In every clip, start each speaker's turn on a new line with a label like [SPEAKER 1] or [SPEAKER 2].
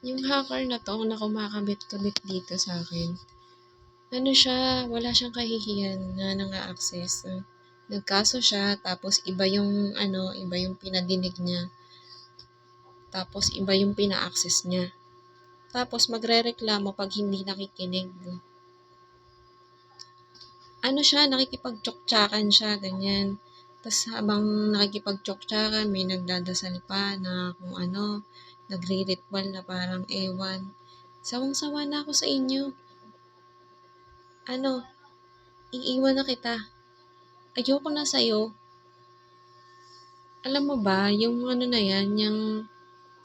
[SPEAKER 1] Yung hacker na 'to na kumakabit-kabit dito sa'kin, ano siya, wala siyang kahihiyan na nang-a-access. Nagkaso siya tapos iba yung pinadinig niya, tapos iba yung pina-access niya. Tapos magrereklamo 'pag hindi nakikinig. Ano siya, nakikipagtsoktsakan siya, ganyan. Tas habang nakikipagtsoktsakan may nagdadasal pa na kung ano, nagre-ritwal na parang ewan. Sawang-sawa na ako sa inyo. Ano, iiwan na kita. Ayoko na sa'yo. Alam mo ba, yung ano na yan, yung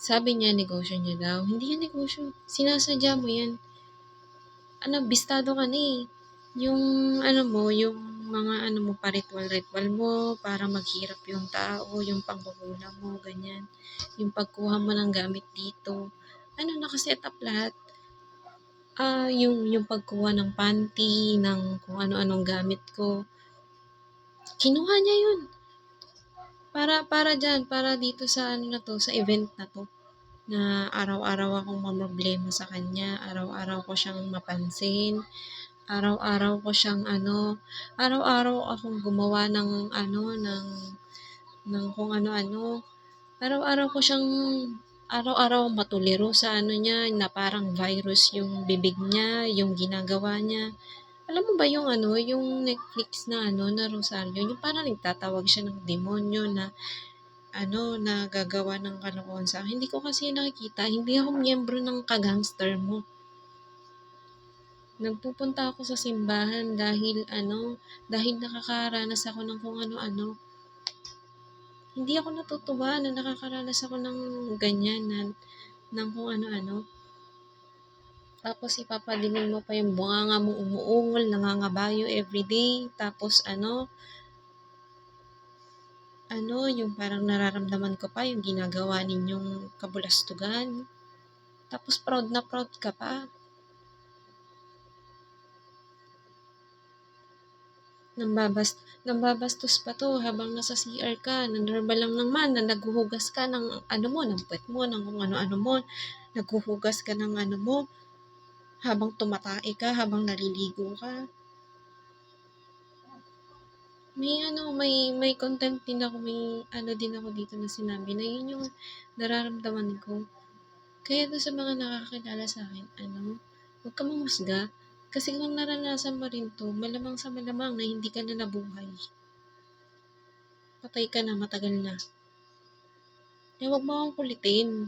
[SPEAKER 1] sabi niya negosyo niya daw. Hindi yan negosyo. Sinasadya mo yan. Ano, bistado ka na eh. Yung ano mo, yung mga ano mo, pa-ritual-ritual mo para maghirap yung tao, yung pangkukulam mo, ganyan. Yung pagkuha mo ng gamit dito. Ano, nakaset up lahat. Yung pagkuha ng panty, ng kung ano-anong gamit ko. Kinuha niya yun. Para dyan, para dito sa ano na to, sa event na to. Na araw-araw akong mamroblema sa kanya, araw-araw ko siyang mapansin, araw-araw ko siyang araw-araw akong gumawa ng kung ano-ano. Araw-araw ko siyang araw-araw matuliro sa ano niya na parang virus yung bibig niya, yung ginagawa niya. Alam mo ba yung yung Netflix na na Rosario, yung parang nagtatawag siya ng demonyo na na gagawa ng kalokohan sa akin. Hindi ko kasi nakikita, hindi ako miyembro ng kagangster mo. Nagpupunta ako sa simbahan dahil nakakaranas ako ng kung ano-ano. Hindi ako natutuwa na nakakaranas ako ng ganyan ng kung ano-ano. Tapos ipapadinig mo pa yung bunganga mong umuungol, nangangabayo everyday. Tapos yung parang nararamdaman ko pa yung ginagawa ninyong kabulastugan. Tapos proud na proud ka pa. Nambabastos pa to habang nasa CR ka. Normal lang naman na naghuhugas ka ng ng puwet mo, ng kung ano-ano mo. Naghuhugas ka ng mo, habang tumatae ka, habang naliligo ka. May content din ako, may din ako dito na sinabi na yun yung nararamdaman ko. Kaya doon sa mga nakakilala sa akin, huwag ka mamusga. Kasi kung naranasan mo rin to, malamang sa malamang na hindi ka na nabuhay. Patay ka na, matagal na. Kaya huwag mo akong kulitin.